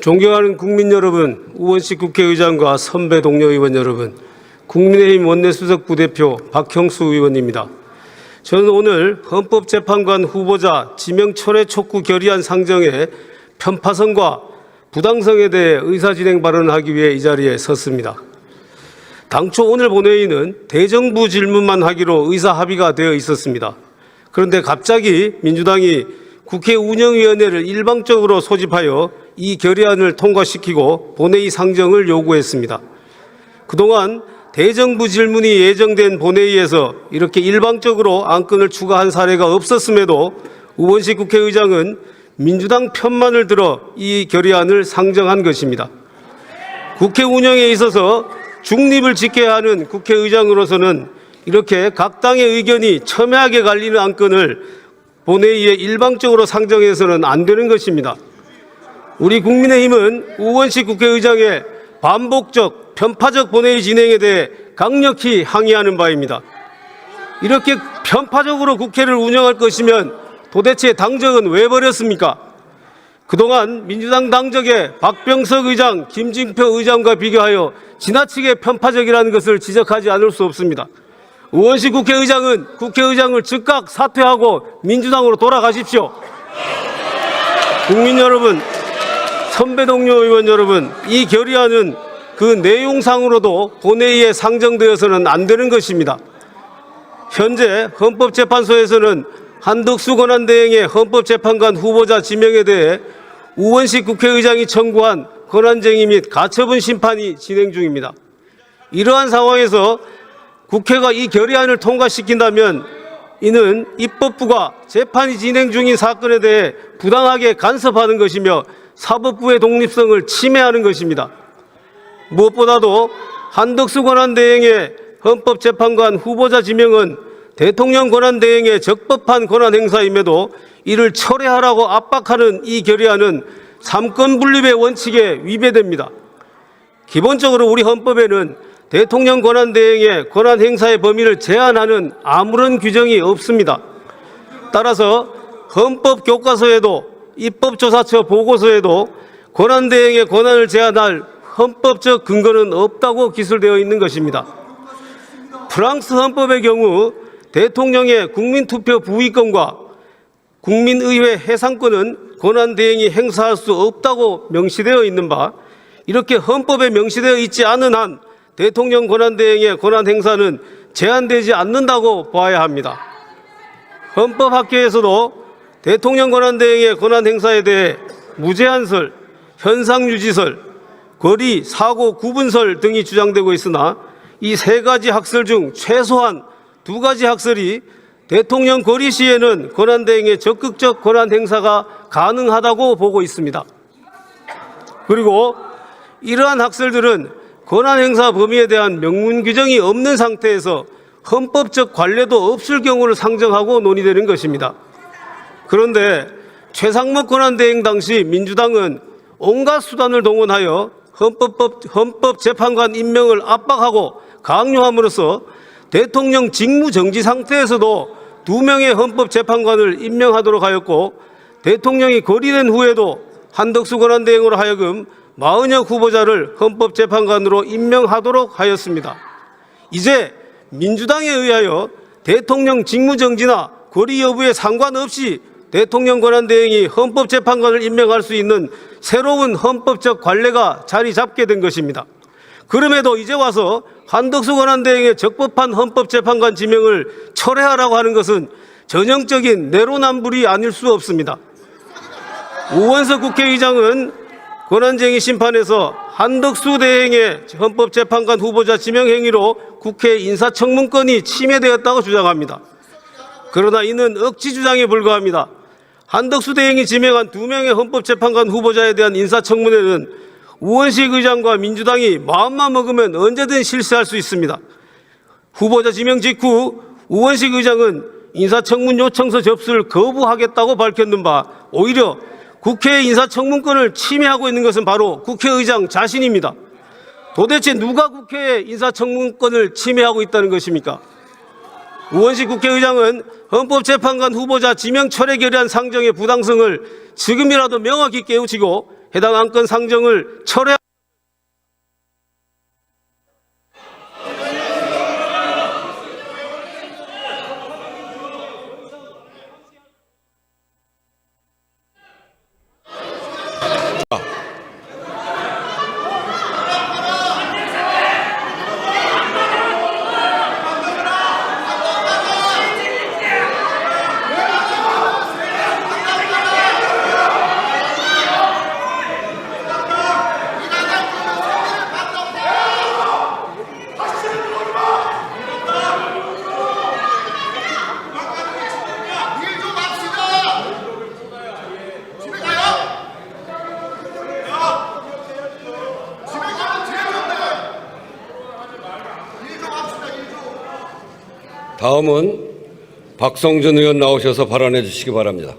존경하는 국민 여러분, 우원식 국회의장과 선배 동료 의원 여러분, 국민의힘 원내수석 부대표 박형수 의원입니다. 저는 오늘 헌법재판관 후보자 지명 철회 촉구 결의안 상정의 편파성과 부당성에 대해 의사진행 발언을 하기 위해 이 자리에 섰습니다. 당초 오늘 본회의는 대정부 질문만 하기로 의사합의가 되어 있었습니다. 그런데 갑자기 민주당이 국회 운영위원회를 일방적으로 소집하여 이 결의안을 통과시키고 본회의 상정을 요구했습니다. 그동안 대정부 질문이 예정된 본회의에서 이렇게 일방적으로 안건을 추가한 사례가 없었음에도 우원식 국회의장은 민주당 편만을 들어 이 결의안을 상정한 것입니다. 국회 운영에 있어서 중립을 지켜야 하는 국회의장으로서는 이렇게 각 당의 의견이 첨예하게 갈리는 안건을 본회의에 일방적으로 상정해서는 안 되는 것입니다. 우리 국민의힘은 우원식 국회의장의 반복적, 편파적 본회의 진행에 대해 강력히 항의하는 바입니다. 이렇게 편파적으로 국회를 운영할 것이면 도대체 당적은 왜 버렸습니까? 그동안 민주당 당적의 박병석 의장, 김진표 의장과 비교하여 지나치게 편파적이라는 것을 지적하지 않을 수 없습니다. 우원식 국회의장은 국회의장을 즉각 사퇴하고 민주당으로 돌아가십시오. 국민 여러분, 선배 동료 의원 여러분, 이 결의안은 그 내용상으로도 본회의에 상정되어서는 안 되는 것입니다. 현재 헌법재판소에서는 한덕수 권한대행의 헌법재판관 후보자 지명에 대해 우원식 국회의장이 청구한 권한쟁의 및 가처분 심판이 진행 중입니다. 이러한 상황에서 국회가 이 결의안을 통과시킨다면 이는 입법부가 재판이 진행 중인 사건에 대해 부당하게 간섭하는 것이며 사법부의 독립성을 침해하는 것입니다. 무엇보다도 한덕수 권한대행의 헌법재판관 후보자 지명은 대통령 권한대행의 적법한 권한행사임에도 이를 철회하라고 압박하는 이 결의안은 삼권 분립의 원칙에 위배됩니다. 기본적으로 우리 헌법에는 대통령 권한대행의 권한행사의 범위를 제한하는 아무런 규정이 없습니다. 따라서 헌법교과서에도 입법조사처 보고서에도 권한대행의 권한을 제한할 헌법적 근거는 없다고 기술되어 있는 것입니다. 프랑스 헌법의 경우 대통령의 국민투표 부의권과 국민의회 해상권은 권한대행이 행사할 수 없다고 명시되어 있는 바, 이렇게 헌법에 명시되어 있지 않은 한 대통령 권한대행의 권한 행사는 제한되지 않는다고 봐야 합니다. 헌법학계에서도 대통령 권한대행의 권한 행사에 대해 무제한설, 현상유지설, 거리, 사고, 구분설 등이 주장되고 있으나 이 세 가지 학설 중 최소한 두 가지 학설이 대통령 거리 시에는 권한대행의 적극적 권한 행사가 가능하다고 보고 있습니다. 그리고 이러한 학설들은 권한행사 범위에 대한 명문 규정이 없는 상태에서 헌법적 관례도 없을 경우를 상정하고 논의되는 것입니다. 그런데 최상목 권한대행 당시 민주당은 온갖 수단을 동원하여 헌법재판관 임명을 압박하고 강요함으로써 대통령 직무정지 상태에서도 2명의 헌법재판관을 임명하도록 하였고, 대통령이 거리된 후에도 한덕수 권한대행으로 하여금 40여 후보자를 헌법재판관으로 임명하도록 하였습니다. 이제 민주당에 의하여 대통령 직무정지나 거리 여부에 상관없이 대통령 권한대행이 헌법재판관을 임명할 수 있는 새로운 헌법적 관례가 자리 잡게 된 것입니다. 그럼에도 이제 와서 한덕수 권한대행의 적법한 헌법재판관 지명을 철회하라고 하는 것은 전형적인 내로남불이 아닐 수 없습니다. 우원석 국회의장은 권한쟁의 심판에서 한덕수 대행의 헌법재판관 후보자 지명 행위로 국회 인사청문권이 침해되었다고 주장합니다. 그러나 이는 억지 주장에 불과합니다. 한덕수 대행이 지명한 2명의 헌법재판관 후보자에 대한 인사청문회는 우원식 의장과 민주당이 마음만 먹으면 언제든 실시할 수 있습니다. 후보자 지명 직후 우원식 의장은 인사청문 요청서 접수를 거부하겠다고 밝혔는 바, 오히려 국회의 인사청문권을 침해하고 있는 것은 바로 국회의장 자신입니다. 도대체 누가 국회의 인사청문권을 침해하고 있다는 것입니까? 우원식 국회의장은 헌법재판관 후보자 지명 철회 결의안 상정의 부당성을 지금이라도 명확히 깨우치고 해당 안건 상정을 철회. 다음은 박성준 의원 나오셔서 발언해 주시기 바랍니다.